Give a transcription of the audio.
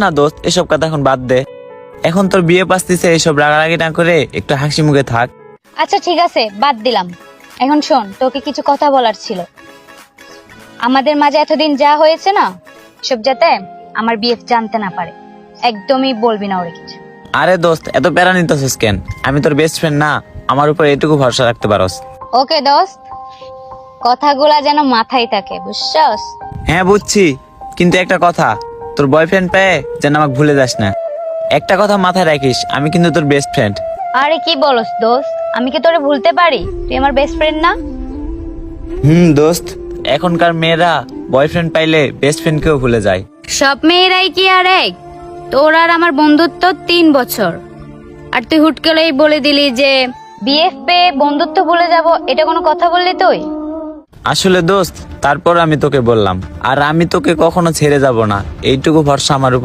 না দোস্ত, এসব কথা এখন বাদ দে। এখন তোর বিয়ে পাসতিছে, এসব রাগারাগি না করে একটু হাসি মুখে থাক। আচ্ছা ঠিক আছে, বাদ দিলাম। এখন শোন, তোকে কিছু কথা বলার ছিল। আমাদের মাঝে এতদিন যা হয়েছে না, সব যাতে আমার বিএফ জানতে না পারে, একদমই বলবি না ওরে কিছু। আরে দোস্ত, এত প্যারা নিতেছিস কেন? আমি তোর বেস্ট ফ্রেন্ড না? আমার উপর এটুকু ভরসা রাখতে পারস। ওকে দোস্ত, কথাগুলা যেন মাথায় থাকে, বুঝছস? হ্যাঁ বুঝছি, কিন্তু একটা কথা, তোর বয়ফ্রেন্ড পেয়ে যেন আমাকে ভুলে যাস না। একটা কথা মাথায় রাখিস, আমি কিন্তু তোর বেস্ট ফ্রেন্ড। আরে কি বলস দোস্ত, আমি কি তোরে ভুলতে পারি? তুই আমার বেস্ট ফ্রেন্ড না? দোস্ত, এখনকার মেয়েরা বয়ফ্রেন্ড পাইলে বেস্ট ফ্রেন্ডকেও ভুলে যায়। সব মেয়েরাই কি আর এক? তোর আর আমার বন্ধুত্ব 3 বছর, আর তুই হুট করেই বলে দিলি যে বিএফ পেয়ে বন্ধুত্ব ভুলে যাব। এটা কোনো কথা বললি তুই? আসলে দোস্ত, তারপর আমি তোকে বললাম, আর আমি তোকে কখনো ছেড়ে যাব না, এইটুকু ভরসা আমার উপর